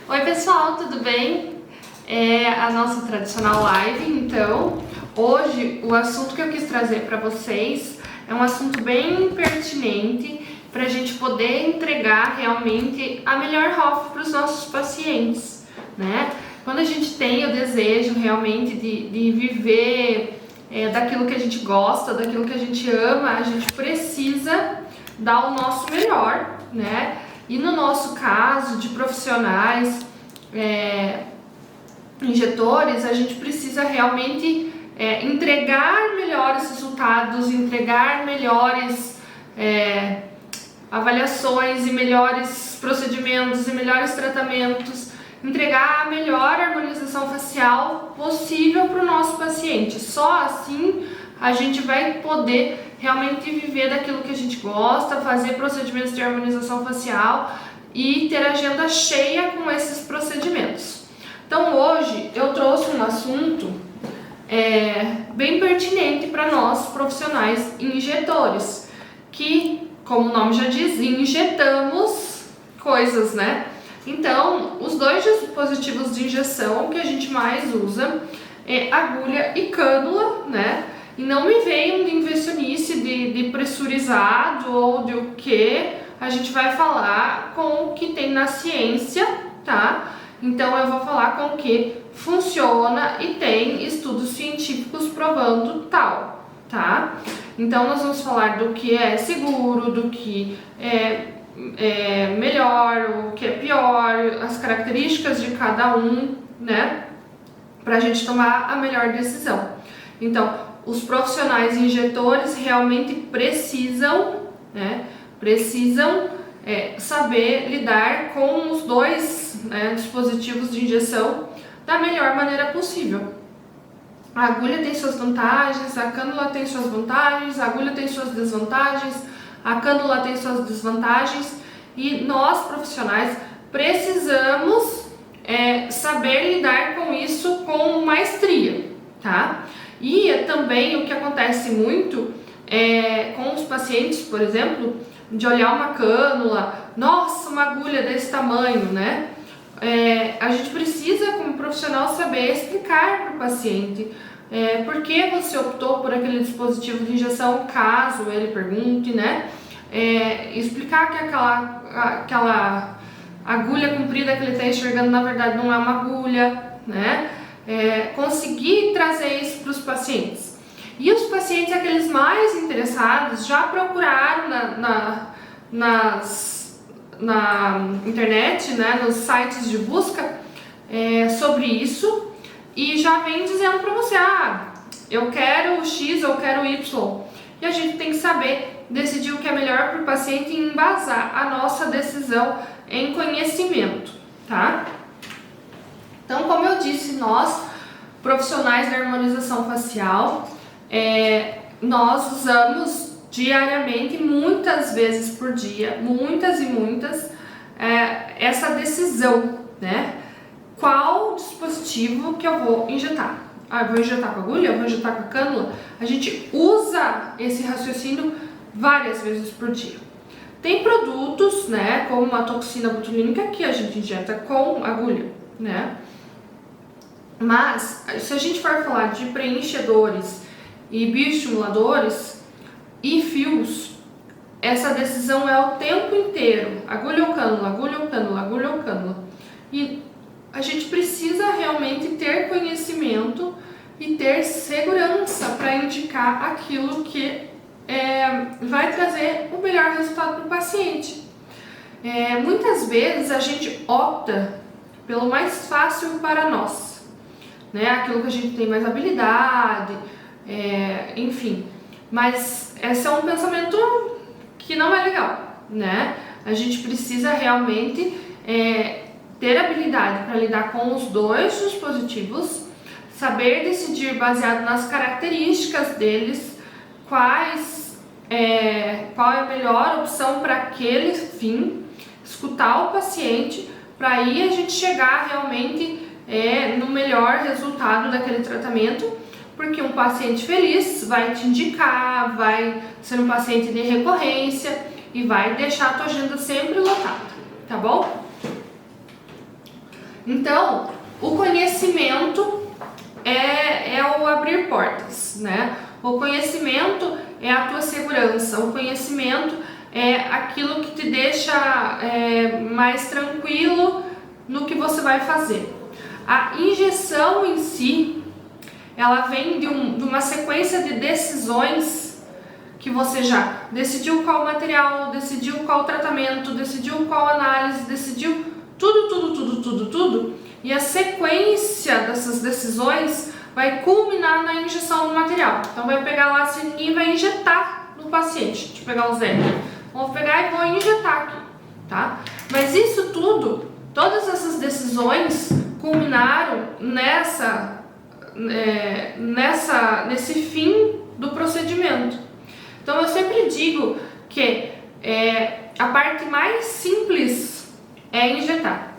Oi pessoal, tudo bem? É a nossa tradicional live, então hoje o assunto que eu quis trazer para vocês é um assunto bem pertinente para a gente poder entregar realmente a melhor HOF para os nossos pacientes, né? Quando a gente tem o desejo realmente de viver daquilo que a gente gosta, daquilo que a gente ama, a gente precisa dar o nosso melhor, né? E no nosso caso de profissionais injetores, a gente precisa realmente entregar melhores resultados, entregar melhores avaliações e melhores procedimentos e melhores tratamentos, entregar a melhor harmonização facial possível para o nosso paciente. Só assim a gente vai poder realmente viver daquilo que a gente gosta, fazer procedimentos de harmonização facial e ter agenda cheia com esses procedimentos. Então hoje eu trouxe um assunto bem pertinente para nós profissionais injetores, que, como o nome já diz, injetamos coisas, né? Então, os dois dispositivos de injeção que a gente mais usa é agulha e cânula, né? E não me venham de invencionice, de pressurizado ou de o que. A gente vai falar com o que tem na ciência, tá? Então eu vou falar com o que funciona e tem estudos científicos provando tal, tá? Então nós vamos falar do que é seguro, do que é melhor, o que é pior, as características de cada um, né? Pra gente tomar a melhor decisão. Então, os profissionais injetores realmente precisam, né? Saber lidar com os dois dispositivos de injeção da melhor maneira possível. A agulha tem suas vantagens, a cânula tem suas vantagens, a agulha tem suas desvantagens, a cânula tem suas desvantagens e nós profissionais precisamos saber lidar com isso com maestria, tá? E também o que acontece muito com os pacientes, por exemplo, de olhar uma cânula, nossa, uma agulha desse tamanho, né? A gente precisa, como profissional, saber explicar para o paciente por que você optou por aquele dispositivo de injeção, caso ele pergunte, né? Explicar que aquela agulha comprida que ele está enxergando, na verdade, não é uma agulha, né? Conseguir trazer isso para os pacientes. E os pacientes, aqueles mais interessados, já procuraram na internet, né, nos sites de busca sobre isso e já vem dizendo para você, eu quero X, eu quero Y. E a gente tem que saber decidir o que é melhor para o paciente e embasar a nossa decisão em conhecimento, tá? Então, como eu disse, nós, profissionais da harmonização facial, nós usamos diariamente, muitas vezes por dia, muitas e muitas, essa decisão, né? Qual dispositivo que eu vou injetar? Eu vou injetar com a agulha? Eu vou injetar com a cânula? A gente usa esse raciocínio várias vezes por dia. Tem produtos, né, como a toxina botulínica, que a gente injeta com agulha, né? Mas, se a gente for falar de preenchedores e bioestimuladores e fios, essa decisão é o tempo inteiro, agulha ou cânula, agulha ou cânula, agulha ou cânula. E a gente precisa realmente ter conhecimento e ter segurança para indicar aquilo que vai trazer o melhor resultado para o paciente. Muitas vezes a gente opta pelo mais fácil para nós, né? Aquilo que a gente tem mais habilidade, enfim. Mas esse é um pensamento que não é legal, né? A gente precisa realmente ter habilidade para lidar com os dois dispositivos, saber decidir baseado nas características deles, qual é a melhor opção para aquele fim, escutar o paciente, para aí a gente chegar realmente no melhor resultado daquele tratamento, porque um paciente feliz vai te indicar, vai ser um paciente de recorrência e vai deixar a tua agenda sempre lotada, tá bom? Então, o conhecimento é o abrir portas, né? O conhecimento é a tua segurança, o conhecimento é aquilo que te deixa mais tranquilo no que você vai fazer. A injeção em si, ela vem de uma sequência de decisões que você já decidiu qual material, decidiu qual tratamento, decidiu qual análise, decidiu tudo, e a sequência dessas decisões vai culminar na injeção do material. Então vai pegar lá a seringuinha e vai injetar no paciente. Deixa eu pegar o zero. Vou pegar e vou injetar aqui, tá? Mas isso tudo, todas essas decisões culminaram nesse fim do procedimento. Então eu sempre digo que a parte mais simples é injetar,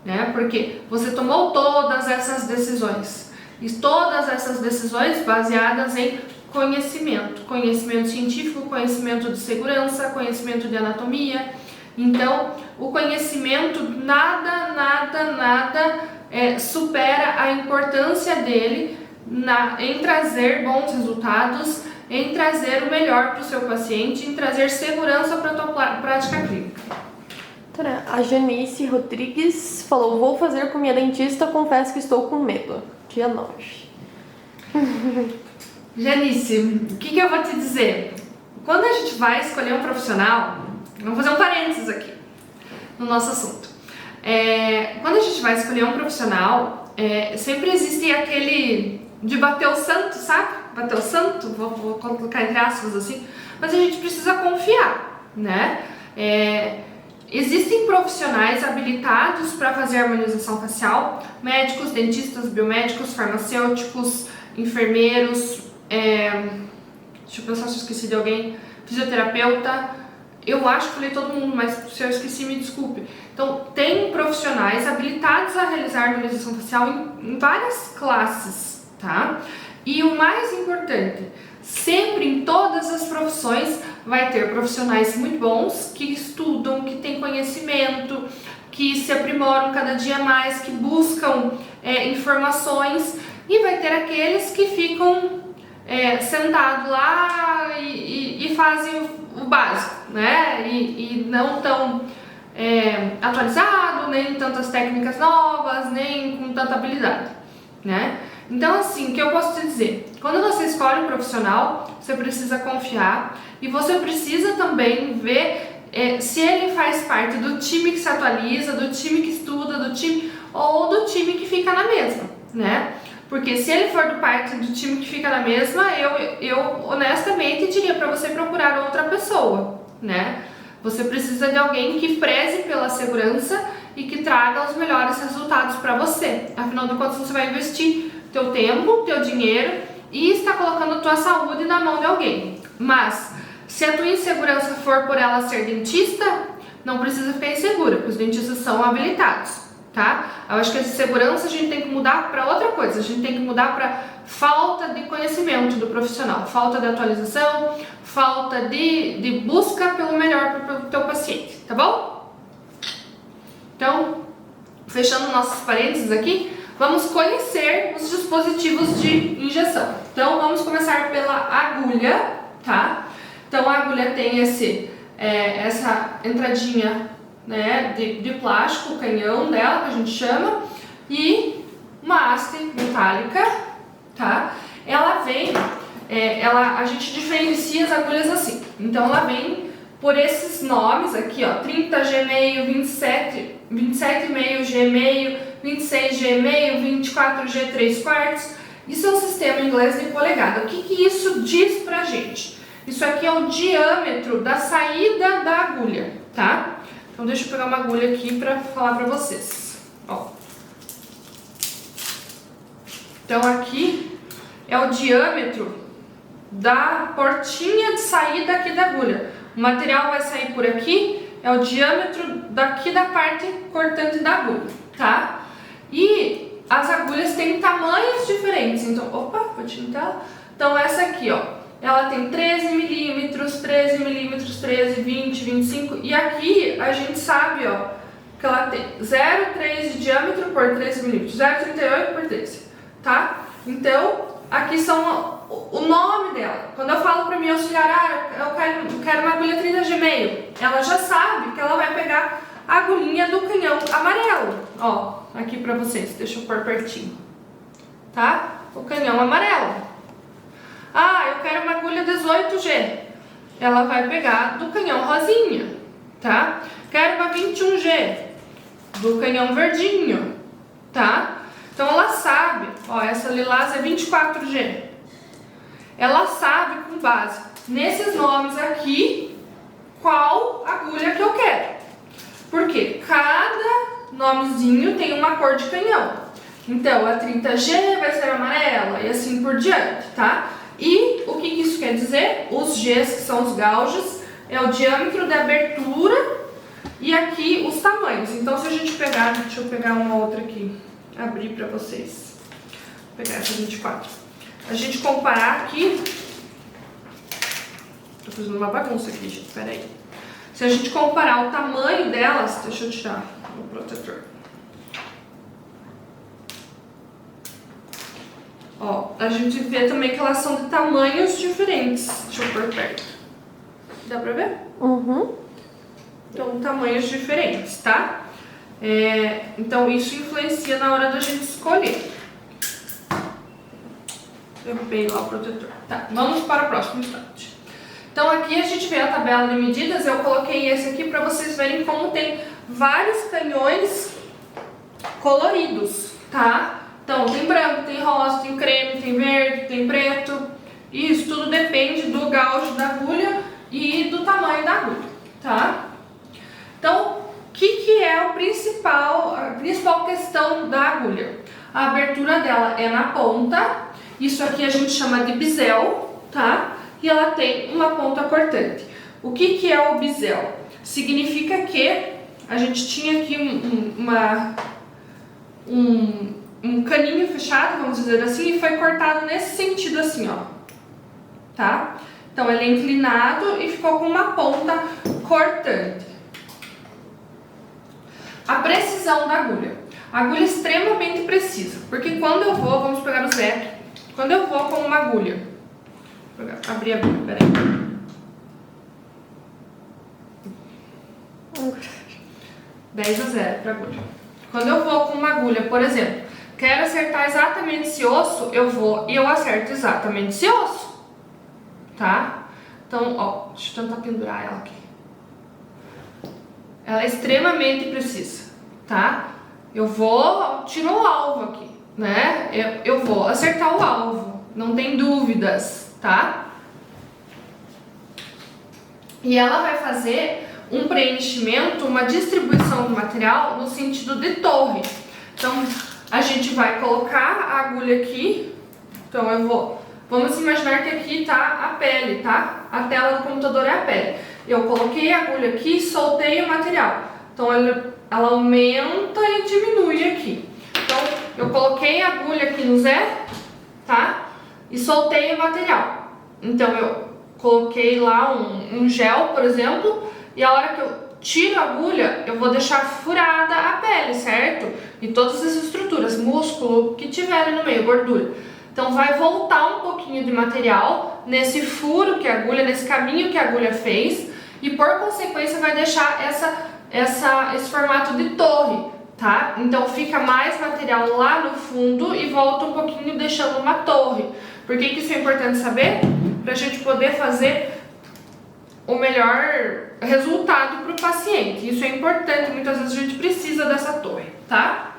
né? Porque você tomou todas essas decisões, e todas essas decisões baseadas em conhecimento científico, conhecimento de segurança, conhecimento de anatomia. Então, o conhecimento nada supera a importância dele em trazer bons resultados, em trazer o melhor para o seu paciente, em trazer segurança para a tua prática clínica. A Janice Rodrigues falou: vou fazer com minha dentista, confesso que estou com medo. Dia 9. Janice, o que eu vou te dizer? Quando a gente vai escolher um profissional, vamos fazer um parênteses aqui no nosso assunto. Quando a gente vai escolher um profissional, sempre existe aquele de bater o santo, sabe? Bater o santo, vou colocar entre aspas assim, mas a gente precisa confiar, né? Existem profissionais habilitados para fazer harmonização facial, médicos, dentistas, biomédicos, farmacêuticos, enfermeiros, deixa eu pensar se eu esqueci de alguém, fisioterapeuta. Eu acho que falei todo mundo, mas se eu esqueci, me desculpe. Então, tem profissionais habilitados a realizar harmonização facial em várias classes, tá? E o mais importante, sempre em todas as profissões vai ter profissionais muito bons, que estudam, que têm conhecimento, que se aprimoram cada dia mais, que buscam informações, e vai ter aqueles que ficam sentados lá e fazem o básico, né? E não tão atualizado, nem tantas técnicas novas, nem com tanta habilidade, né? Então, assim, o que eu posso te dizer? Quando você escolhe um profissional, você precisa confiar e você precisa também ver se ele faz parte do time que se atualiza, do time que estuda, do time ou do time que fica na mesma, né? Porque se ele for parte do time que fica na mesma, eu honestamente diria para você procurar outra pessoa, né? Você precisa de alguém que preze pela segurança e que traga os melhores resultados para você. Afinal de contas, você vai investir teu tempo, teu dinheiro e está colocando a tua saúde na mão de alguém. Mas se a tua insegurança for por ela ser dentista, não precisa ficar insegura, porque os dentistas são habilitados, tá? Eu acho que essa segurança a gente tem que mudar para outra coisa, a gente tem que mudar para falta de conhecimento do profissional, falta de atualização, falta de busca pelo melhor para o teu paciente, tá bom? Então, fechando nossos parênteses aqui, vamos conhecer os dispositivos de injeção. Então, vamos começar pela agulha, tá? Então, a agulha tem essa entradinha, né, de plástico, o canhão dela, que a gente chama, e uma haste metálica, tá? Ela vem, a gente diferencia as agulhas assim. Então, ela vem por esses nomes aqui, ó, 30G meio, 27 meio, G meio, 26G meio, 24G 3/4. Isso é um sistema inglês de polegada. O que isso diz pra gente? Isso aqui é o diâmetro da saída da agulha, tá? Então deixa eu pegar uma agulha aqui pra falar pra vocês. Ó. Então aqui é o diâmetro da portinha de saída aqui da agulha. O material vai sair por aqui, é o diâmetro daqui da parte cortante da agulha, tá? E as agulhas têm tamanhos diferentes, então, opa, vou tirar ela. Então essa aqui, ó, ela tem 13 milímetros, 13 milímetros, 13, 20, 25, e aqui a gente sabe, ó, que ela tem 0,3 de diâmetro por 13 milímetros, 0,38 por 13, tá? Então, aqui são o nome dela. Quando eu falo para minha auxiliar, eu quero uma agulha 30G6, ela já sabe que ela vai pegar a agulhinha do canhão amarelo. Ó, aqui para vocês, deixa eu pôr pertinho, tá? O canhão amarelo. Ah, eu quero uma agulha 18G, ela vai pegar do canhão rosinha, tá? Quero uma 21G, do canhão verdinho, tá? Então ela sabe, ó, essa lilás é 24G. Ela sabe com base nesses nomes aqui qual agulha que eu quero. Porque cada nomezinho tem uma cor de canhão. Então a 30G vai ser amarela e assim por diante, tá? E o que isso quer dizer? Os Gs, que são os gauges, é o diâmetro da abertura e aqui os tamanhos. Então se a gente pegar, deixa eu pegar uma outra aqui, abrir para vocês. Vou pegar essa 24. A gente comparar aqui, tô fazendo uma bagunça aqui, gente, peraí. Se a gente comparar o tamanho delas, deixa eu tirar o protetor. Ó, a gente vê também que elas são de tamanhos diferentes. Deixa eu pôr perto. Dá pra ver? Uhum. Então, tamanhos diferentes, tá? Então, isso influencia na hora da gente escolher. Eu peguei lá o protetor. Tá, vamos para o próximo instante. Então, aqui a gente vê a tabela de medidas. Eu coloquei esse aqui para vocês verem como tem vários canhões coloridos, tá? Então, tem branco, tem rosa, tem creme, tem verde, tem preto. Isso tudo depende do gauge da agulha e do tamanho da agulha, tá? Então, o que é a principal questão da agulha? A abertura dela é na ponta. Isso aqui a gente chama de bisel, tá? E ela tem uma ponta cortante. O que é o bisel? Significa que a gente tinha aqui um caninho fechado, vamos dizer assim, e foi cortado nesse sentido assim, ó. Tá? Então ele é inclinado e ficou com uma ponta cortante. A precisão da agulha. A agulha é extremamente precisa, porque quando eu vou, vamos pegar o zero, quando eu vou com uma agulha, vou abrir a agulha, peraí. 10-0 para agulha. Quando eu vou com uma agulha, por exemplo, quero acertar exatamente esse osso, eu vou e eu acerto exatamente esse osso, tá? Então, ó, deixa eu tentar pendurar ela aqui. Ela é extremamente precisa, tá? Eu vou, tiro o alvo aqui, né? Eu vou acertar o alvo, não tem dúvidas, tá? E ela vai fazer um preenchimento, uma distribuição do material no sentido de torre. Então, a gente vai colocar a agulha aqui. Então, vamos imaginar que aqui tá a pele, tá? A tela do computador é a pele. Eu coloquei a agulha aqui e soltei o material. Então, ela aumenta e diminui aqui. Então, eu coloquei a agulha aqui no zero, tá? E soltei o material. Então, eu coloquei lá um gel, por exemplo, e a hora que eu tiro a agulha, eu vou deixar furada a pele, certo? E todas as estruturas, músculo, que tiverem no meio, gordura. Então vai voltar um pouquinho de material nesse furo que a agulha, nesse caminho que a agulha fez, e por consequência vai deixar esse formato de torre, tá? Então fica mais material lá no fundo e volta um pouquinho deixando uma torre. Por que isso é importante saber? Pra gente poder fazer o melhor resultado para o paciente. Isso é importante, muitas vezes a gente precisa dessa torre, tá?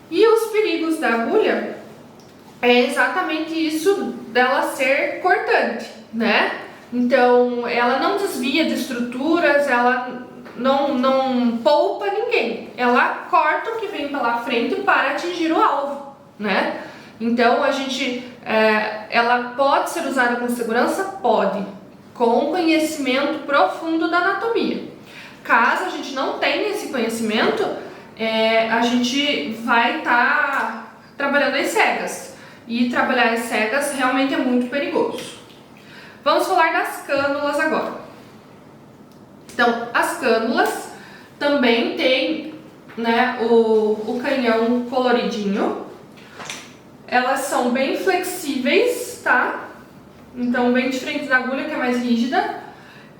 E os perigos da agulha é exatamente isso dela ser cortante, né? Então, ela não desvia de estruturas, ela não poupa ninguém. Ela corta o que vem pela frente para atingir o alvo, né? Então, ela pode ser usada com segurança? Pode. Com conhecimento profundo da anatomia. Caso a gente não tenha esse conhecimento, a gente vai estar trabalhando às cegas. E trabalhar às cegas realmente é muito perigoso. Vamos falar das cânulas agora. Então, as cânulas Também tem, né, o canhão coloridinho. Elas são bem flexíveis, tá? Então, bem diferente da agulha, que é mais rígida.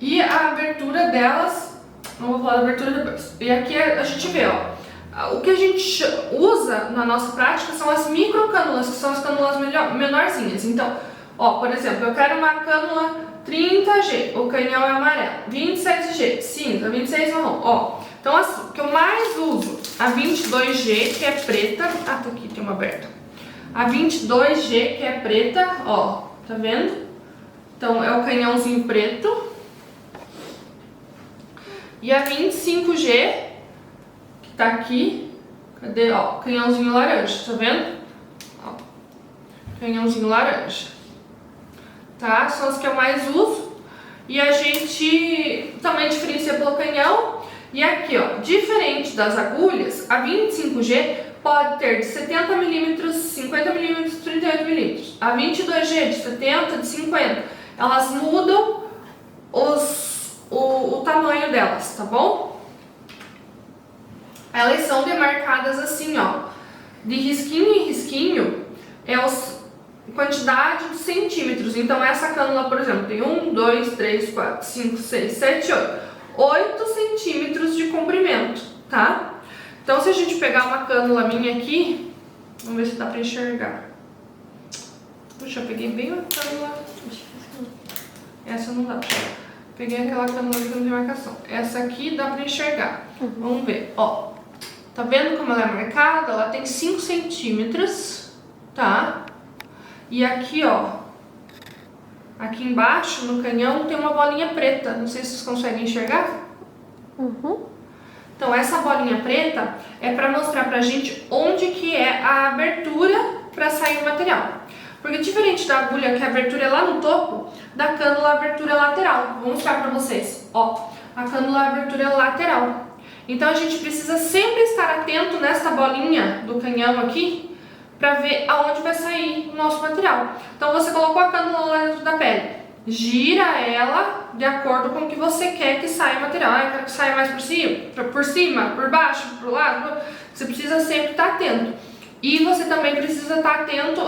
E a abertura delas, não vou falar da abertura depois. E aqui a gente vê, ó, o que a gente usa na nossa prática são as microcânulas, que são as cânulas menorzinhas. Então, ó, por exemplo, eu quero uma cânula 30G, o canhão é amarelo, 27G, cinza, 26 marrom, ó. Então, assim, o que eu mais uso, a 22G, que é preta, tá aqui, tem uma aberta. A 22G, que é preta, ó, tá vendo? Então, é o canhãozinho preto. E a 25G, que tá aqui, cadê? Ó, canhãozinho laranja, tá vendo? Ó, canhãozinho laranja. Tá? São as que eu mais uso. E a gente também diferencia pelo canhão. E aqui, ó, diferente das agulhas, a 25G pode ter de 70 mm, 50 mm, 38 mm. A 22G de 70, de 50. Elas mudam o tamanho delas, tá bom? Elas são demarcadas assim, ó, de risquinho em risquinho é a quantidade de centímetros. Então essa cânula, por exemplo, tem 1, 2, 3, 4, 5, 6, 7, 8 centímetros de comprimento, tá? Então se a gente pegar uma cânula minha aqui, vamos ver se dá pra enxergar. Puxa, eu peguei bem a cânula. Essa não dá pra enxergar. Peguei aquela cânula que não tem marcação. Essa aqui dá pra enxergar. Vamos ver, ó. Tá vendo como ela é marcada? Ela tem 5 centímetros, tá? E aqui, ó. Aqui embaixo, no canhão, tem uma bolinha preta. Não sei se vocês conseguem enxergar. Então, essa bolinha preta é pra mostrar pra gente onde que é a abertura pra sair o material. Porque diferente da agulha, que a abertura é lá no topo, da cânula a abertura é lateral. Vou mostrar pra vocês. Ó, a cânula a abertura é lateral. Então a gente precisa sempre estar atento nessa bolinha do canhão aqui pra ver aonde vai sair o nosso material. Então você colocou a cânula lá dentro da pele, gira ela de acordo com o que você quer que saia o material. Eu quero que saia mais por cima, por baixo, por lado. Você precisa sempre estar atento. E você também precisa estar atento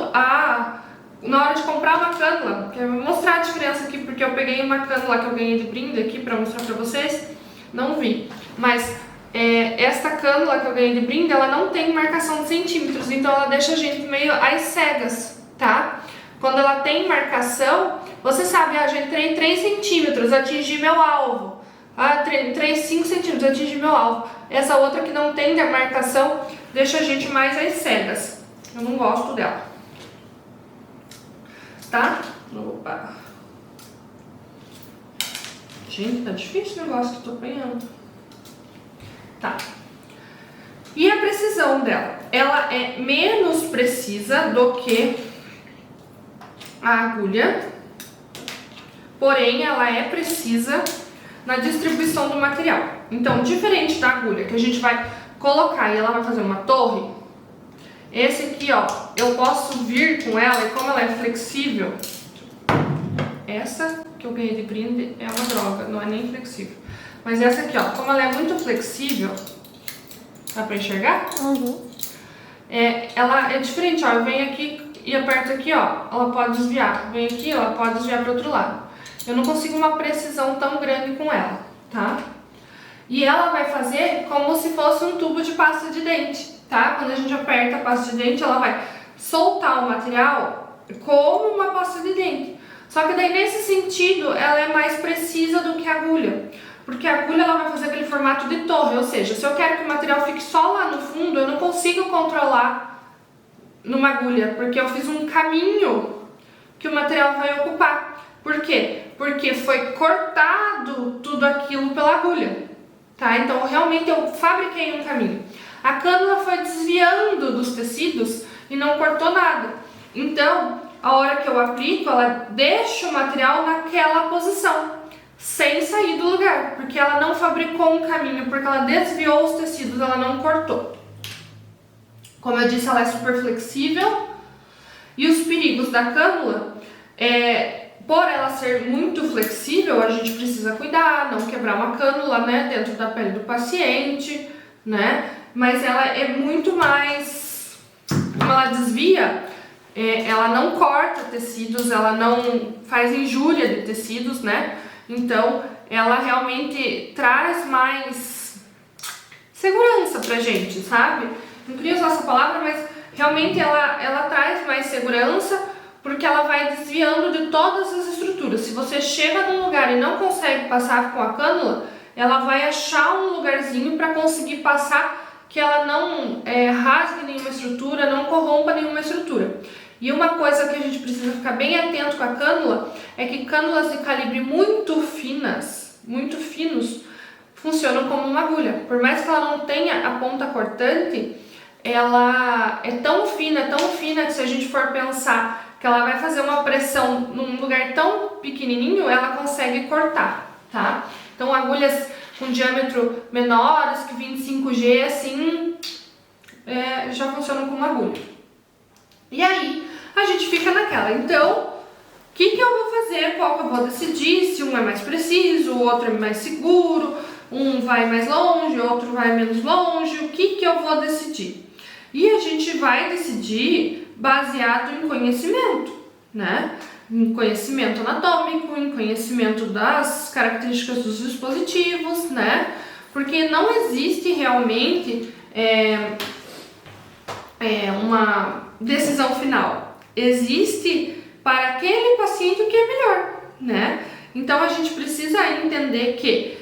na hora de comprar uma cânula, que eu vou mostrar a diferença aqui, porque eu peguei uma cânula que eu ganhei de brinde aqui pra mostrar pra vocês, não vi, mas esta cânula que eu ganhei de brinde, ela não tem marcação de centímetros, então ela deixa a gente meio às cegas, tá? Quando ela tem marcação, você sabe, já entrei 3 centímetros, atingi meu alvo, 5 centímetros, atingi meu alvo. Essa outra que não tem demarcação, deixa a gente mais às cegas, eu não gosto dela. Tá? Opa. Gente, tá difícil o negócio que eu tô apanhando. Tá. E a precisão dela? Ela é menos precisa do que a agulha, porém ela é precisa na distribuição do material. Então, diferente da agulha, que a gente vai colocar e ela vai fazer uma torre, esse aqui, ó, eu posso vir com ela, e como ela é flexível, essa que eu ganhei de brinde é uma droga, não é nem flexível. Mas essa aqui, ó, como ela é muito flexível, dá pra enxergar? Ela é diferente, ó, eu venho aqui e aperto aqui, ó, ela pode desviar. Vem aqui, ela pode desviar pro outro lado. Eu não consigo uma precisão tão grande com ela, tá? E ela vai fazer como se fosse um tubo de pasta de dente, tá? Quando a gente aperta a pasta de dente, ela vai soltar o material como uma pasta de dente. Só que daí, nesse sentido, ela é mais precisa do que a agulha. Porque a agulha ela vai fazer aquele formato de torre, ou seja, se eu quero que o material fique só lá no fundo, eu não consigo controlar numa agulha, porque eu fiz um caminho que o material vai ocupar. Por quê? Porque foi cortado tudo aquilo pela agulha, tá? Então, realmente eu fabriquei um caminho. A cânula foi desviando dos tecidos e não cortou nada. Então, a hora que eu aplico, ela deixa o material naquela posição, sem sair do lugar, porque ela não fabricou um caminho, porque ela desviou os tecidos, ela não cortou. Como eu disse, ela é super flexível. E os perigos da cânula por ela ser muito flexível, a gente precisa cuidar, não quebrar uma cânula, né, dentro da pele do paciente, né? Mas ela é muito mais, como ela desvia, ela não corta tecidos, ela não faz injúria de tecidos, né? Então, ela realmente traz mais segurança pra gente, sabe? Não queria usar essa palavra, mas realmente ela traz mais segurança, porque ela vai desviando de todas as estruturas. Se você chega num lugar e não consegue passar com a cânula, ela vai achar um lugarzinho para conseguir passar, que ela não rasgue nenhuma estrutura, não corrompa nenhuma estrutura. E uma coisa que a gente precisa ficar bem atento com a cânula é que cânulas de calibre muito finos, funcionam como uma agulha. Por mais que ela não tenha a ponta cortante, ela é tão fina que se a gente for pensar que ela vai fazer uma pressão num lugar tão pequenininho, ela consegue cortar, tá? Então agulhas com diâmetro menores que 25G, assim, já funcionam como agulha. E aí a gente fica naquela, então, o que eu vou fazer, qual que eu vou decidir, se um é mais preciso, o outro é mais seguro, um vai mais longe, outro vai menos longe, o que eu vou decidir? E a gente vai decidir baseado em conhecimento, né? Em conhecimento anatômico, em conhecimento das características dos dispositivos, né? Porque não existe realmente uma decisão final. Existe para aquele paciente o que é melhor, né? Então a gente precisa entender que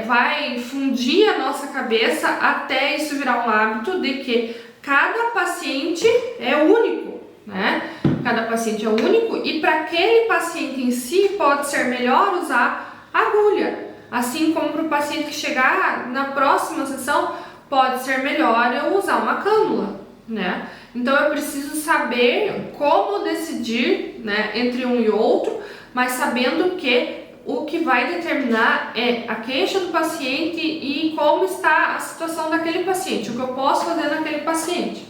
vai fundir a nossa cabeça até isso virar um hábito de que cada paciente é único, né? Cada paciente é único e para aquele paciente em si pode ser melhor usar agulha. Assim como para o paciente que chegar na próxima sessão pode ser melhor eu usar uma cânula, né? Então eu preciso saber como decidir, né, entre um e outro, mas sabendo que o que vai determinar é a queixa do paciente e como está a situação daquele paciente, o que eu posso fazer naquele paciente,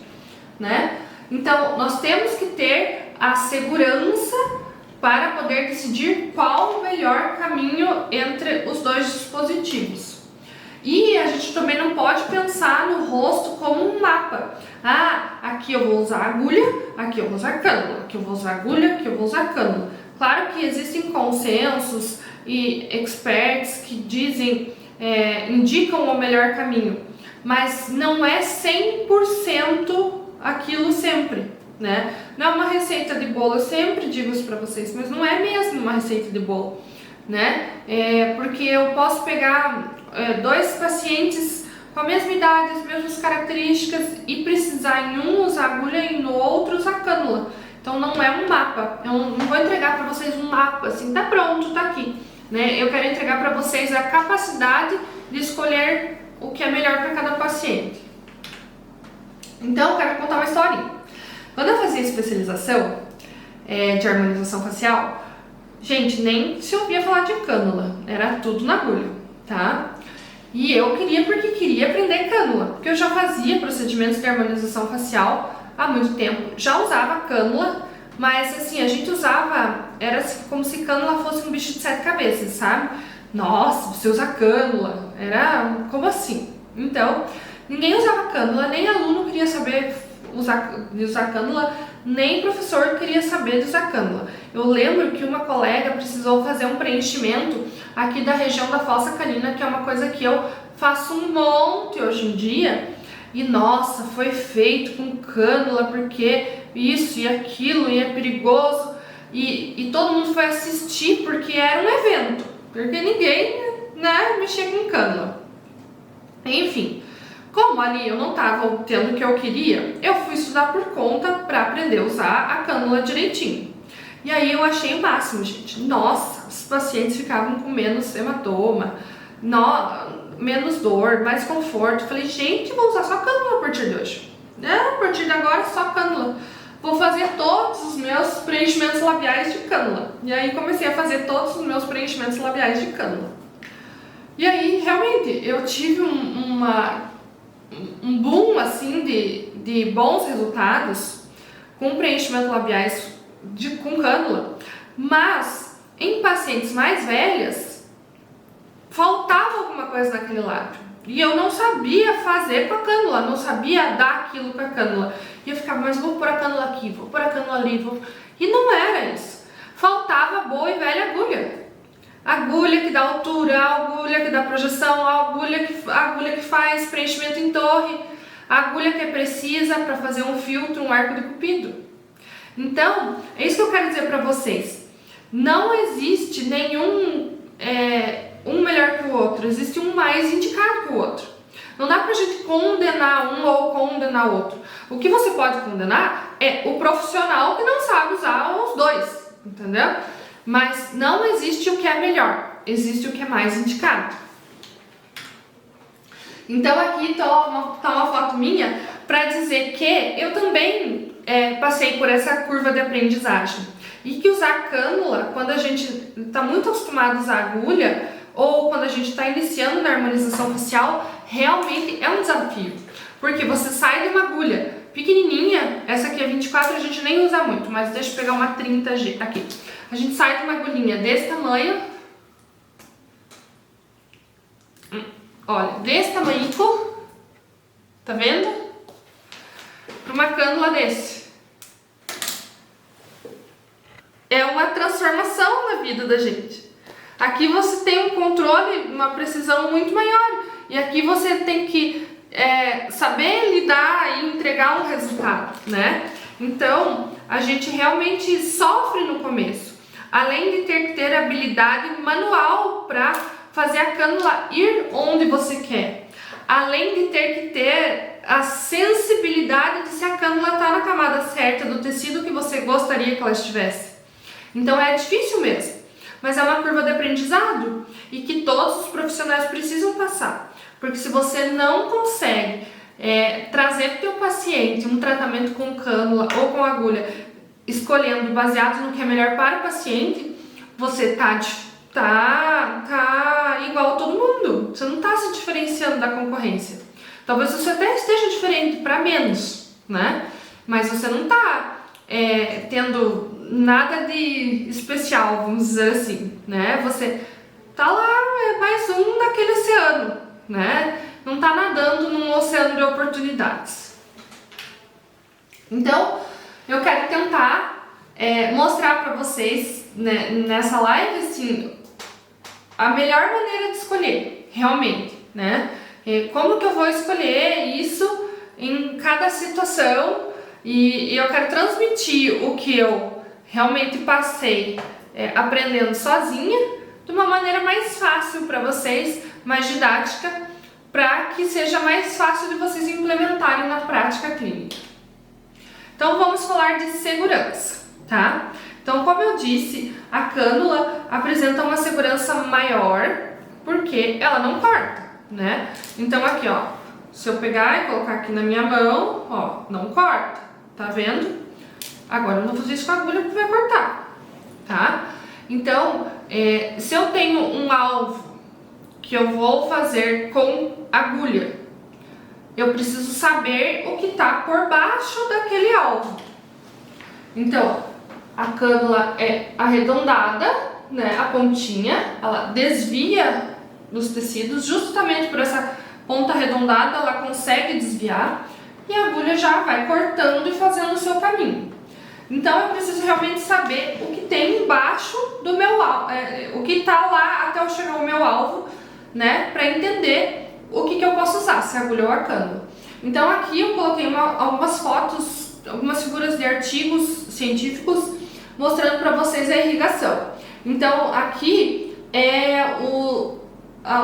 né? Então, nós temos que ter a segurança para poder decidir qual o melhor caminho entre os dois dispositivos. E a gente também não pode pensar no rosto como um mapa. Ah, aqui eu vou usar agulha, aqui eu vou usar cânula, aqui eu vou usar agulha, aqui eu vou usar cânula. Claro que existem consensos e experts que dizem, indicam o melhor caminho, mas não é 100% aquilo sempre, né? Não é uma receita de bolo, eu sempre digo isso para vocês, mas não é mesmo uma receita de bolo, né? Porque eu posso pegar dois pacientes com a mesma idade, as mesmas características e precisar em um usar agulha e no outro usar cânula. Então não é um mapa, eu não vou entregar para vocês um mapa assim, tá pronto, tá aqui, né? Eu quero entregar para vocês a capacidade de escolher o que é melhor para cada paciente. Então eu quero contar uma historinha. Quando eu fazia especialização de harmonização facial, gente, nem se ouvia falar de cânula, era tudo na agulha, tá? E eu queria porque queria aprender cânula, porque eu já fazia procedimentos de harmonização facial há muito tempo, já usava cânula, mas assim, a gente usava, era assim, como se cânula fosse um bicho de 7 cabeças, sabe? Nossa, você usa cânula, era como assim? Então, ninguém usava cânula, nem aluno queria saber de usar cânula, nem professor queria saber de usar cânula. Eu lembro que uma colega precisou fazer um preenchimento aqui da região da fossa canina, que é uma coisa que eu faço um monte hoje em dia, e nossa, foi feito com cânula, porque isso e aquilo, e é perigoso, e todo mundo foi assistir porque era um evento, porque ninguém, né, mexia com cânula. Enfim, como ali eu não estava obtendo o que eu queria, eu fui estudar por conta para aprender a usar a cânula direitinho. E aí eu achei o máximo, gente. Nossa, os pacientes ficavam com menos hematoma, menos dor, mais conforto. Falei, gente, vou usar só cânula a partir de hoje. A partir de agora, só cânula. Vou fazer todos os meus preenchimentos labiais de cânula. E aí comecei a fazer todos os meus preenchimentos labiais de cânula. E aí, realmente, eu tive um boom, assim, de bons resultados com preenchimento labiais com cânula, mas em pacientes mais velhas, faltava alguma coisa naquele lábio. E eu não sabia fazer com a cânula, não sabia dar aquilo com a cânula. E eu ficava, mas vou pôr a cânula aqui, vou pôr a cânula ali, E não era isso. Faltava boa e velha agulha. Agulha que dá altura, agulha que dá projeção, agulha que faz preenchimento em torre, agulha que é precisa para fazer um filtro, um arco de cupido. Então, é isso que eu quero dizer para vocês. Não existe nenhum um melhor que o outro, existe um mais indicado que o outro. Não dá pra gente condenar um ou condenar o outro. O que você pode condenar é o profissional que não sabe usar os dois, entendeu? Mas não existe o que é melhor, existe o que é mais indicado. Então aqui tá uma foto minha para dizer que eu também passei por essa curva de aprendizagem. E que usar cânula, quando a gente está muito acostumado a usar agulha, ou quando a gente está iniciando na harmonização facial, realmente é um desafio. Porque você sai de uma agulha pequenininha, essa aqui é 24, a gente nem usa muito, mas deixa eu pegar uma 30G aqui. A gente sai de uma agulhinha desse tamanho, olha, desse tamanho, tá vendo? Para uma cânula desse. É uma transformação na vida da gente. Aqui você tem um controle, uma precisão muito maior. E aqui você tem que saber lidar e entregar um resultado, né? Então, a gente realmente sofre no começo. Além de ter que ter habilidade manual para fazer a cânula ir onde você quer. Além de ter que ter a sensibilidade de se a cânula está na camada certa do tecido que você gostaria que ela estivesse. Então é difícil mesmo, mas é uma curva de aprendizado e que todos os profissionais precisam passar. Porque se você não consegue trazer para o teu paciente um tratamento com cânula ou com agulha, escolhendo baseado no que é melhor para o paciente, você tá igual a todo mundo. Você não está se diferenciando da concorrência. Talvez você até esteja diferente para menos, né? Mas você não está tendo nada de especial, vamos dizer assim, né? Você tá lá, mais um naquele oceano, né? Não tá nadando num oceano de oportunidades. Então, eu quero tentar mostrar para vocês, né, nessa live, assim, a melhor maneira de escolher, realmente, né? Como que eu vou escolher isso em cada situação e eu quero transmitir o que eu realmente passei aprendendo sozinha de uma maneira mais fácil para vocês, mais didática, para que seja mais fácil de vocês implementarem na prática clínica. Então vamos falar de segurança, tá? Então, como eu disse, a cânula apresenta uma segurança maior porque ela não corta, né? Então aqui, ó, se eu pegar e colocar aqui na minha mão, ó, não corta, tá vendo? Agora eu não vou fazer isso com a agulha porque vai cortar, tá? Então, se eu tenho um alvo que eu vou fazer com agulha, eu preciso saber o que está por baixo daquele alvo. Então, a cânula é arredondada, né? A pontinha, ela desvia dos tecidos, justamente por essa ponta arredondada, ela consegue desviar e a agulha já vai cortando e fazendo o seu caminho. Então eu preciso realmente saber o que tem embaixo do meu alvo, o que está lá até eu chegar ao meu alvo, né, para entender o que eu posso usar, se a agulha ou a cânula. Então aqui eu coloquei algumas fotos, algumas figuras de artigos científicos mostrando para vocês a irrigação. Então aqui é o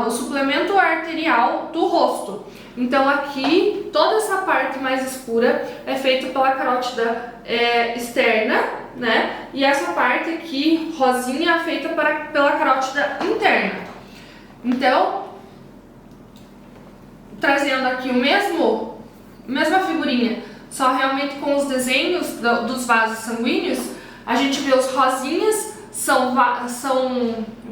suplemento arterial do rosto. Então aqui, toda essa parte mais escura é feita pela carótida externa, né? E essa parte aqui, rosinha, é feita pela carótida interna. Então, trazendo aqui mesma figurinha, só realmente com os desenhos dos vasos sanguíneos, a gente vê os rosinhas, são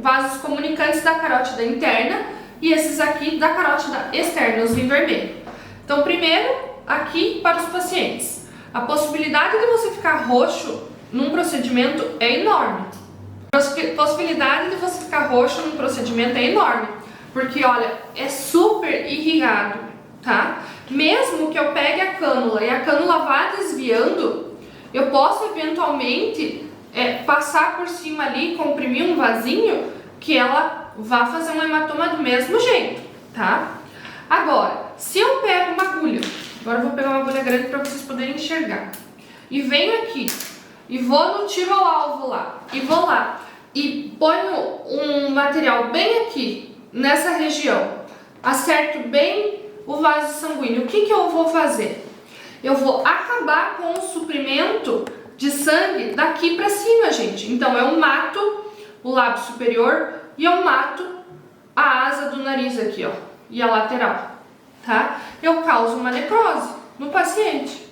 vasos comunicantes da carótida interna, e esses aqui da carótida externa, os em vermelho. Então, primeiro, aqui para os pacientes. A possibilidade de você ficar roxo num procedimento é enorme. A possibilidade de você ficar roxo no procedimento é enorme, porque olha, é super irrigado, tá? Mesmo que eu pegue a cânula e a cânula vá desviando, eu posso eventualmente passar por cima ali, comprimir um vasinho, que ela vá fazer um hematoma do mesmo jeito, tá? Agora, se eu pego uma agulha, agora eu vou pegar uma agulha grande para vocês poderem enxergar, e venho aqui, e vou no tiro ao alvo lá, e vou lá, e ponho um material bem aqui, nessa região, acerto bem o vaso sanguíneo, o que eu vou fazer? Eu vou acabar com o suprimento de sangue daqui pra cima, gente. Então eu mato o lábio superior e eu mato a asa do nariz aqui, ó, e a lateral, tá? Eu causo uma necrose no paciente,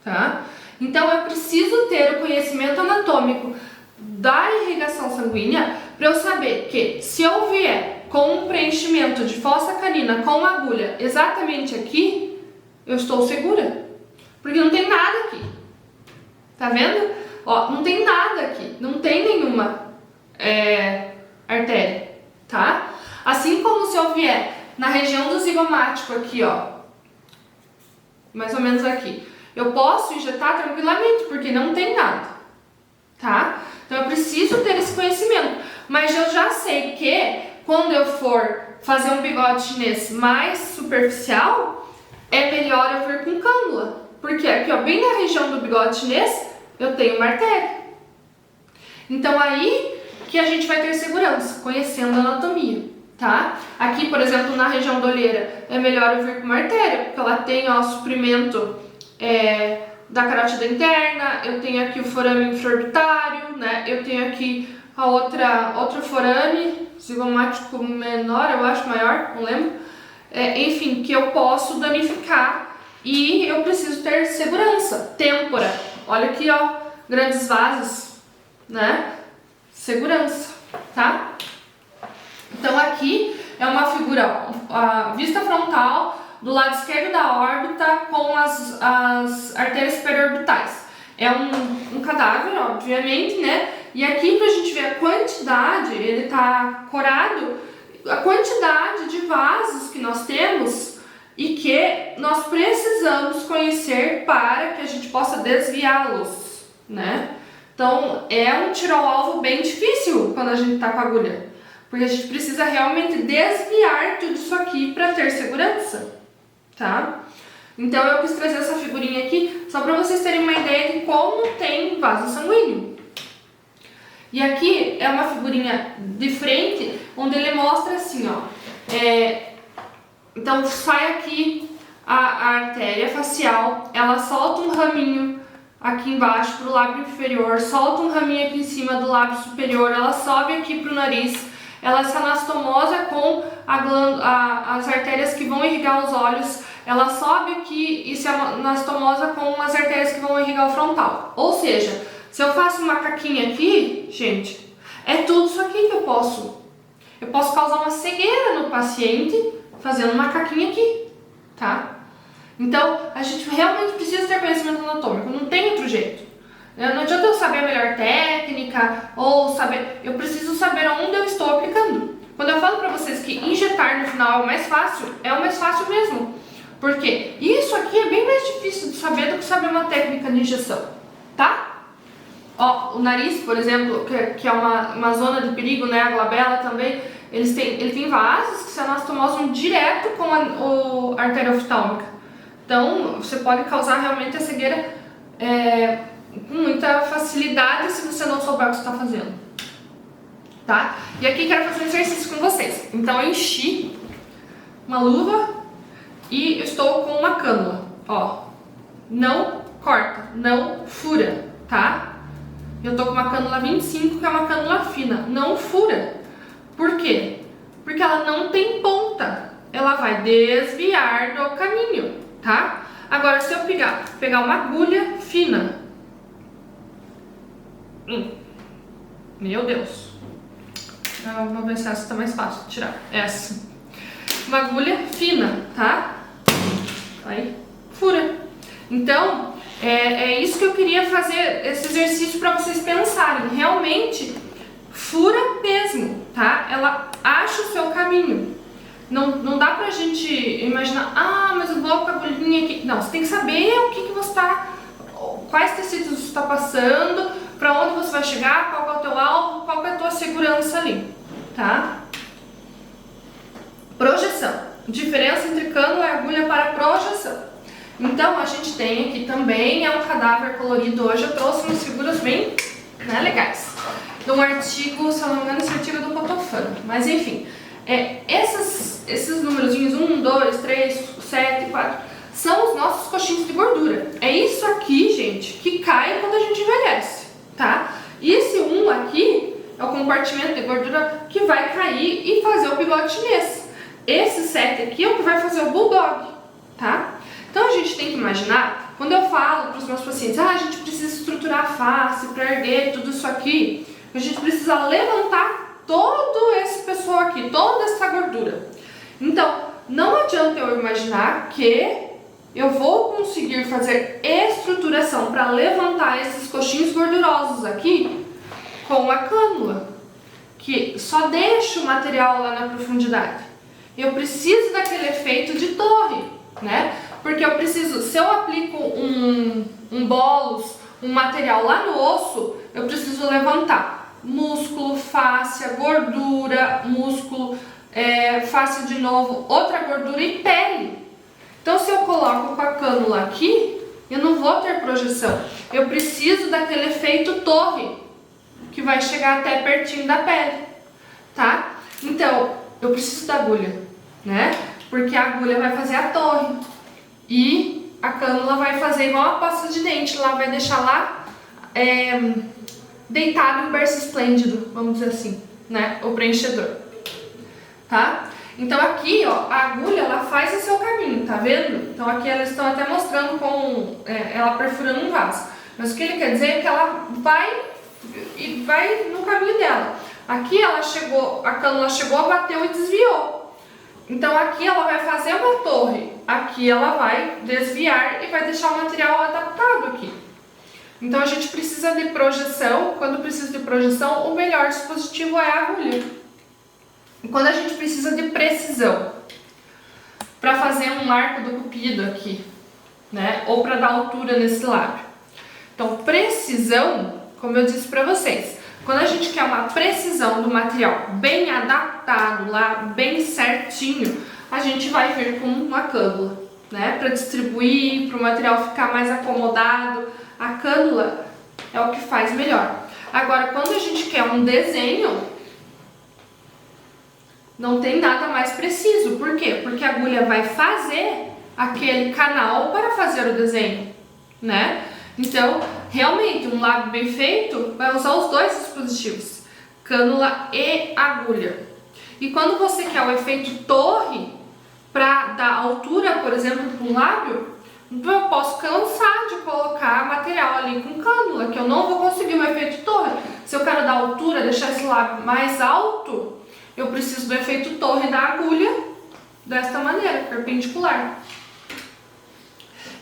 tá? Então eu preciso ter o conhecimento anatômico da irrigação sanguínea para eu saber que se eu vier com um preenchimento de fossa canina com agulha exatamente aqui, eu estou segura, porque não tem nada aqui, tá vendo? Ó, não tem nada aqui, não tem nenhuma artéria, tá? Assim como se eu vier na região do zigomático aqui, ó, mais ou menos aqui, eu posso injetar tranquilamente, porque não tem nada, tá? Então eu preciso ter esse conhecimento, mas eu já sei que quando eu for fazer um bigode chinês mais superficial, é melhor eu vir com cânula, porque aqui, ó, bem na região do bigode chinês, eu tenho uma artéria. Então aí que a gente vai ter segurança, conhecendo a anatomia, tá? Aqui, por exemplo, na região da olheira, é melhor eu vir com uma artéria, porque ela tem, ó, suprimento da carótida interna, eu tenho aqui o forame infraorbitário, né? Eu tenho aqui a outro forame, zigomático menor, eu acho, maior, não lembro. Enfim, que eu posso danificar e eu preciso ter segurança. Têmpora, olha aqui, ó, grandes vasos, né? Segurança, tá? Então aqui é uma figura, a vista frontal do lado esquerdo da órbita com as artérias periorbitais. É um cadáver, obviamente, né? E aqui pra gente ver a quantidade, ele tá corado, a quantidade de vasos que nós temos e que nós precisamos conhecer para que a gente possa desviá-los, né? Então é um tiro ao alvo bem difícil quando a gente tá com a agulha, porque a gente precisa realmente desviar tudo isso aqui para ter segurança, tá? Então eu quis trazer essa figurinha aqui só para vocês terem uma ideia de como tem vaso sanguíneo. E aqui é uma figurinha de frente, onde ele mostra assim, ó. Então sai aqui a artéria facial, ela solta um raminho aqui embaixo pro lábio inferior, solta um raminho aqui em cima do lábio superior, ela sobe aqui pro nariz, ela se anastomosa com as artérias que vão irrigar os olhos, ela sobe aqui e se anastomosa com as artérias que vão irrigar o frontal. Ou seja, se eu faço uma caquinha aqui, gente, é tudo isso aqui que eu posso causar uma cegueira no paciente fazendo uma caquinha aqui, tá? Então, a gente realmente precisa ter conhecimento anatômico, não tem outro jeito. Não adianta eu saber a melhor técnica ou saber, eu preciso saber onde eu estou aplicando. Quando eu falo pra vocês que injetar no final é o mais fácil mesmo. Porque isso aqui é bem mais difícil de saber do que saber uma técnica de injeção, tá? Ó, o nariz, por exemplo, que é uma zona de perigo, né? A glabela também, ele tem vasos que se anastomosam direto com a artéria oftálmica. Então, você pode causar realmente a cegueira com muita facilidade se você não souber o que você está fazendo, tá? E aqui quero fazer um exercício com vocês. Então, eu enchi uma luva e estou com uma cânula, ó. Não corta, não fura, tá? Eu tô com uma cânula 25, que é uma cânula fina, não fura. Por quê? Porque ela não tem ponta, ela vai desviar do caminho, tá? Agora, se eu pegar uma agulha fina, meu Deus, vou ver se essa tá mais fácil de tirar, essa, uma agulha fina, tá? Aí, fura. Então, é isso que eu queria fazer, esse exercício para vocês pensarem. Realmente fura mesmo, tá? Ela acha o seu caminho. Não dá pra gente imaginar, ah, mas eu vou com a agulhinha aqui. Não, você tem que saber o que você tá, quais tecidos você está passando, pra onde você vai chegar, qual é o teu alvo, qual é a tua segurança ali, tá? Projeção. Diferença entre cânula e agulha para projeção. Então, a gente tem aqui também, é um cadáver colorido. Hoje eu trouxe umas figuras bem, né, legais. De um artigo, se eu não me engano, esse artigo é do Cotofano. Mas enfim, esses numerozinhos 1, 2, 3, 7, 4, são os nossos coxinhos de gordura. É isso aqui, gente, que cai quando a gente envelhece, tá? E esse 1 aqui é o compartimento de gordura que vai cair e fazer o bigode chinês. Esse 7 aqui é o que vai fazer o bulldog, tá? Então a gente tem que imaginar, quando eu falo para os meus pacientes, a gente precisa estruturar a face para erguer tudo isso aqui, a gente precisa levantar todo esse pessoal aqui, toda essa gordura. Então, não adianta eu imaginar que eu vou conseguir fazer estruturação para levantar esses coxinhos gordurosos aqui com a cânula, que só deixa o material lá na profundidade. Eu preciso daquele efeito de torre, né? Porque eu preciso, se eu aplico um bolos, um material lá no osso, eu preciso levantar músculo, fáscia, gordura, músculo, fáscia de novo, outra gordura e pele. Então, se eu coloco com a cânula aqui, eu não vou ter projeção. Eu preciso daquele efeito torre, que vai chegar até pertinho da pele, tá? Então, eu preciso da agulha, né? Porque a agulha vai fazer a torre. E a cânula vai fazer igual a pasta de dente, lá vai deixar lá deitado em berço esplêndido, vamos dizer assim, né? O preenchedor, tá? Então aqui, ó, a agulha, ela faz o seu caminho, tá vendo? Então aqui elas estão até mostrando com ela perfurando um vaso. Mas o que ele quer dizer é que ela vai no caminho dela. Aqui ela chegou, a cânula chegou, bateu e desviou. Então aqui ela vai fazer uma torre, aqui ela vai desviar e vai deixar o material adaptado aqui. Então a gente precisa de projeção. Quando precisa de projeção, o melhor dispositivo é a agulha. E quando a gente precisa de precisão, para fazer um arco do cupido aqui, né? Ou para dar altura nesse lábio. Então precisão, como eu disse para vocês, quando a gente quer uma precisão do material bem adaptado lá, bem certinho, a gente vai vir com uma cânula, né? Para distribuir, para o material ficar mais acomodado. A cânula é o que faz melhor. Agora, quando a gente quer um desenho, não tem nada mais preciso. Por quê? Porque a agulha vai fazer aquele canal para fazer o desenho, né? Então, realmente, um lábio bem feito vai usar os dois dispositivos, cânula e agulha. E quando você quer o efeito torre, para dar altura, por exemplo, para um lábio, então eu posso cansar de colocar material ali com cânula, que eu não vou conseguir o efeito torre. Se eu quero dar altura, deixar esse lábio mais alto, eu preciso do efeito torre da agulha desta maneira, perpendicular.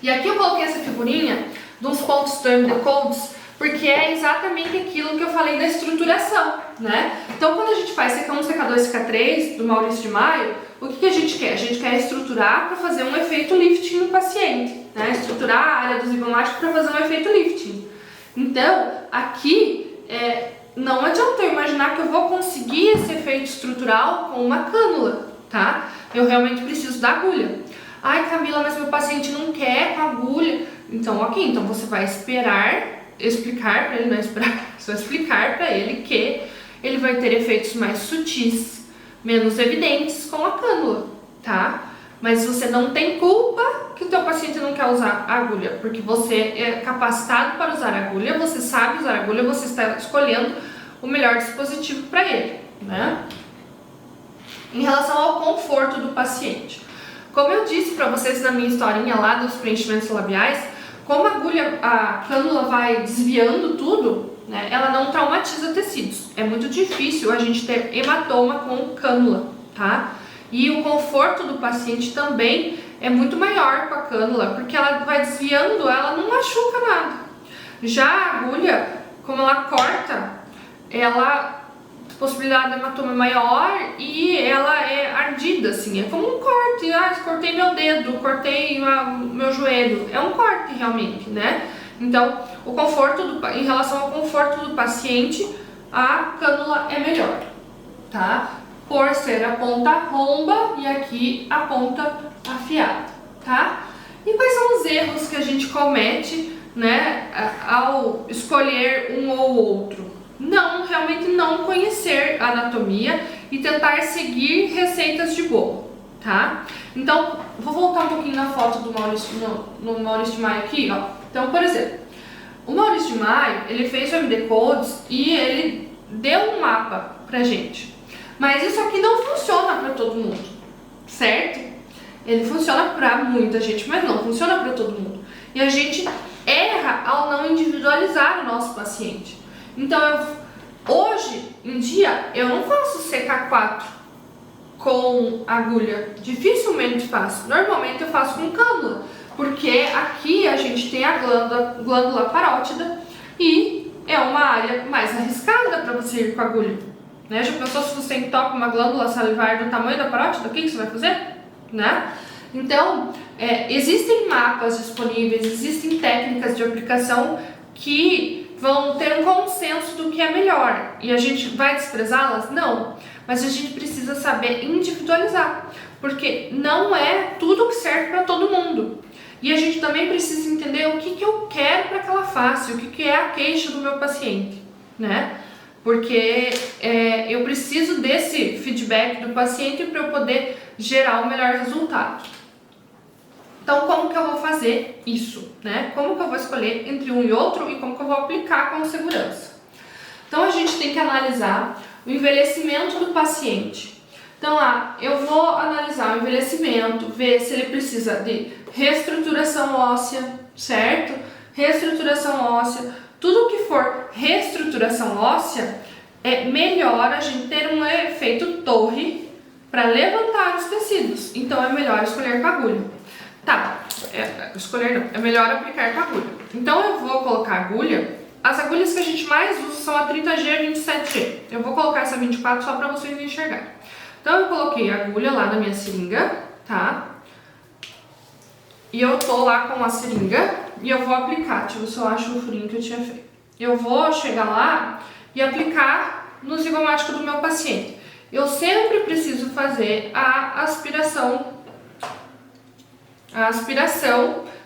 E aqui eu coloquei essa figurinha de uns pontos do MD Codes, porque é exatamente aquilo que eu falei da estruturação, né? Então, quando a gente faz CK1, CK2, CK3 do Maurício de Maio, o que a gente quer? A gente quer estruturar para fazer um efeito lifting no paciente, né? Estruturar a área do zigomático para fazer um efeito lifting. Então, aqui, não adianta eu imaginar que eu vou conseguir esse efeito estrutural com uma cânula, tá? Eu realmente preciso da agulha. Ai, Camila, mas meu paciente não quer com agulha. Então, ok, então você vai explicar para ele, não é esperar, você vai explicar para ele que ele vai ter efeitos mais sutis, menos evidentes com a cânula, tá? Mas você não tem culpa que o teu paciente não quer usar a agulha, porque você é capacitado para usar a agulha, você sabe usar a agulha, você está escolhendo o melhor dispositivo para ele, né? Em relação ao conforto do paciente, como eu disse para vocês na minha historinha lá dos preenchimentos labiais, como a cânula vai desviando tudo, né, ela não traumatiza tecidos. É muito difícil a gente ter hematoma com cânula, tá? E o conforto do paciente também é muito maior com a cânula, porque ela vai desviando, ela não machuca nada. Já a agulha, como ela corta, ela possibilidade de hematoma maior e ela é ardida, assim, é como um corte. Cortei meu dedo, cortei meu joelho, é um corte realmente, né? Então, em relação ao conforto do paciente, a cânula é melhor, tá? Por ser a ponta romba e aqui a ponta afiada, tá? E quais são os erros que a gente comete, né, ao escolher um ou outro? Realmente não conhecer a anatomia e tentar seguir receitas de bolo, tá? Então, vou voltar um pouquinho na foto do Maurício, no Maurício de Maio aqui, ó. Então, por exemplo, o Maurício de Maio, ele fez o MD Codes e ele deu um mapa pra gente. Mas isso aqui não funciona para todo mundo, certo? Ele funciona para muita gente, mas não funciona para todo mundo. E a gente erra ao não individualizar o nosso paciente. Então, hoje em dia, eu não faço CK4 com agulha. Dificilmente faço. Normalmente eu faço com cânula, porque aqui a gente tem a glândula parótida e é uma área mais arriscada para você ir com a agulha. Né? Já pensou se você toca uma glândula salivar do tamanho da parótida? O que você vai fazer? Né? Então, existem mapas disponíveis, existem técnicas de aplicação que vão ter um consenso do que é melhor. E a gente vai desprezá-las? Não. Mas a gente precisa saber individualizar, porque não é tudo que serve para todo mundo. E a gente também precisa entender o que eu quero para aquela face, o que é a queixa do meu paciente, né? Porque eu preciso desse feedback do paciente para eu poder gerar o melhor resultado. Então, como que eu vou fazer isso, né? Como que eu vou escolher entre um e outro e como que eu vou aplicar com segurança? Então, a gente tem que analisar o envelhecimento do paciente. Então, eu vou analisar o envelhecimento, ver se ele precisa de reestruturação óssea, certo? Reestruturação óssea. Tudo que for reestruturação óssea, é melhor a gente ter um efeito torre para levantar os tecidos. Então, é melhor escolher com agulha. Tá, é melhor aplicar com agulha. Então, eu vou colocar agulha. As agulhas que a gente mais usa são a 30G e a 27G. Eu vou colocar essa 24 só para vocês enxergarem. Então, eu coloquei a agulha lá na minha seringa, tá? E eu tô lá com a seringa e eu vou aplicar. Deixa eu ver se eu acho o furinho que eu tinha feito. Eu vou chegar lá e aplicar no zigomático do meu paciente. Eu sempre preciso fazer a aspiração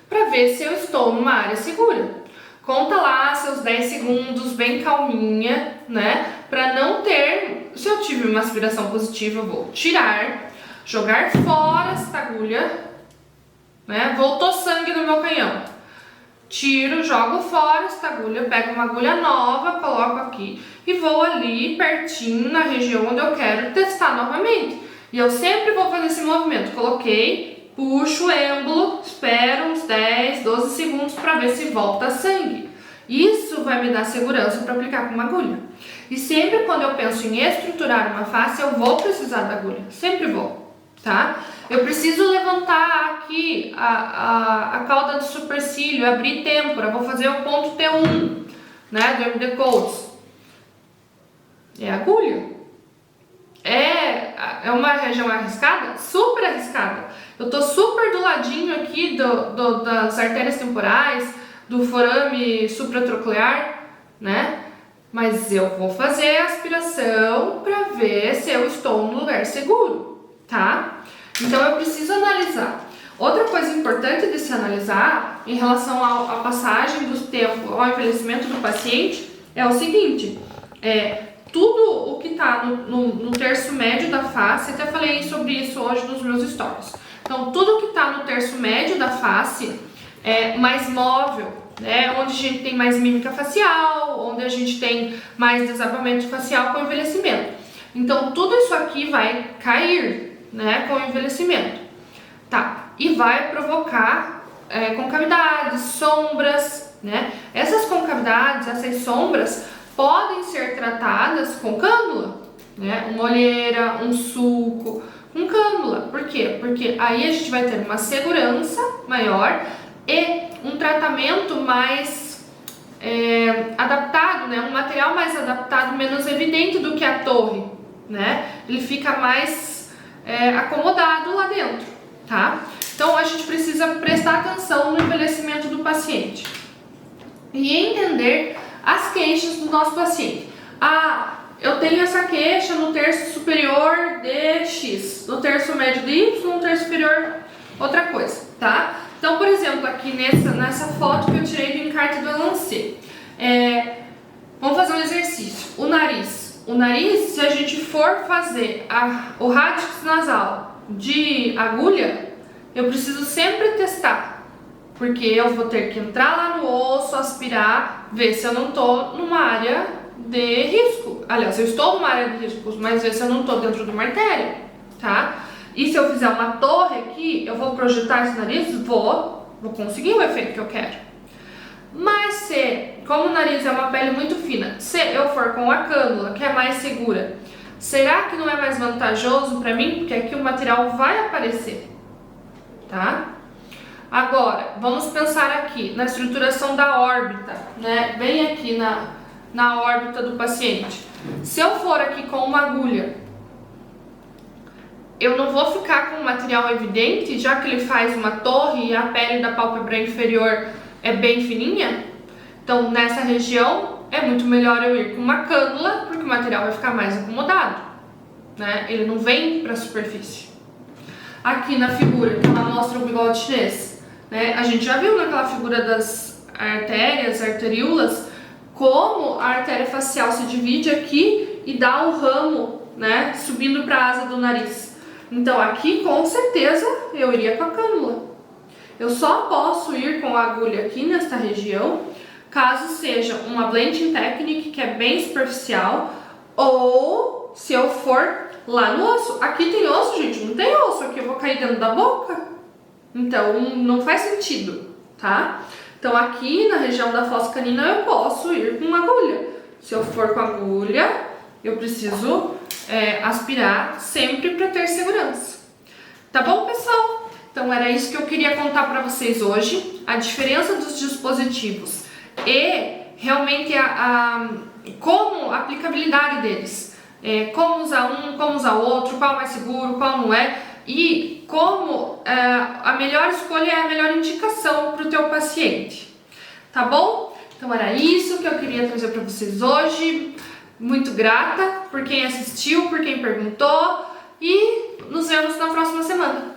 para ver se eu estou numa área segura. Conta lá seus 10 segundos bem calminha, né? Para não ter, se eu tive uma aspiração positiva, eu vou tirar, jogar fora essa agulha, né? Voltou sangue no meu canhão. Tiro, jogo fora essa agulha, pego uma agulha nova, coloco aqui e vou ali pertinho na região onde eu quero testar novamente. E eu sempre vou fazer esse movimento. Coloquei, puxo o êmbolo, espero uns 10, 12 segundos para ver se volta sangue. Isso vai me dar segurança para aplicar com uma agulha. E sempre quando eu penso em estruturar uma face, eu vou precisar da agulha. Sempre vou, tá? Eu preciso levantar aqui a cauda do supercílio, abrir têmpora, vou fazer o ponto T1, né, do MD Codes. É agulha. É uma região arriscada? Super arriscada. Eu tô super do ladinho aqui das artérias temporais, do forame supratronclear, né? Mas eu vou fazer a aspiração para ver se eu estou no lugar seguro, tá? Então eu preciso analisar. Outra coisa importante de se analisar em relação à passagem do tempo ao envelhecimento do paciente é o seguinte: tudo o que está no terço médio da face, até falei sobre isso hoje nos meus stories. Então, tudo que está no terço médio da face é mais móvel, né? Onde a gente tem mais mímica facial, onde a gente tem mais desabamento facial com o envelhecimento. Então, tudo isso aqui vai cair, né, com o envelhecimento. Tá, e vai provocar concavidades, sombras, né? Essas concavidades, essas sombras podem ser tratadas com cânula, né? Uma olheira, um sulco, com cânula. Por quê? Porque aí a gente vai ter uma segurança maior e um tratamento mais adaptado, né? Um material mais adaptado, menos evidente do que a torre, né? Ele fica mais acomodado lá dentro, tá? Então a gente precisa prestar atenção no envelhecimento do paciente e entender as queixas do nosso paciente. Eu tenho essa queixa no terço superior de X, no terço médio de Y, no terço superior outra coisa, tá? Então, por exemplo, aqui nessa foto que eu tirei do encarte do Lancet, vamos fazer um exercício. O nariz, se a gente for fazer o rádix nasal de agulha, eu preciso sempre testar, porque eu vou ter que entrar lá no osso, aspirar, ver se eu não tô numa área de risco. Aliás, eu estou numa área de risco, mas ver se eu não tô dentro de uma artéria, tá? E se eu fizer uma torre aqui, eu vou projetar esse nariz, vou conseguir o efeito que eu quero. Mas como o nariz é uma pele muito fina, se eu for com a cânula, que é mais segura, será que não é mais vantajoso para mim? Porque aqui o material vai aparecer, tá? Agora, vamos pensar aqui na estruturação da órbita, né? Bem aqui na órbita do paciente. Se eu for aqui com uma agulha, eu não vou ficar com o material evidente, já que ele faz uma torre e a pele da pálpebra inferior é bem fininha. Então, nessa região, é muito melhor eu ir com uma cânula, porque o material vai ficar mais acomodado, né? Ele não vem para a superfície. Aqui na figura, que ela mostra o bigode chinês, né? A gente já viu naquela figura das artérias, arteríolas, como a artéria facial se divide aqui e dá o ramo, né, subindo para a asa do nariz. Então aqui com certeza eu iria com a cânula. Eu só posso ir com a agulha aqui nesta região, caso seja uma blending technique, que é bem superficial, ou se eu for lá no osso. Aqui tem osso, gente, não tem osso, aqui eu vou cair dentro da boca. Então não faz sentido, tá? Então aqui na região da fossa canina eu posso ir com uma agulha. Se eu for com a agulha, eu preciso aspirar sempre para ter segurança. Tá bom, pessoal? Então era isso que eu queria contar para vocês hoje, a diferença dos dispositivos e realmente como a aplicabilidade deles, como usar um, como usar o outro, qual é mais seguro, qual não é, e como a melhor escolha é a melhor indicação para o teu paciente. Tá bom? Então era isso que eu queria trazer para vocês hoje. Muito grata por quem assistiu, por quem perguntou, e nos vemos na próxima semana.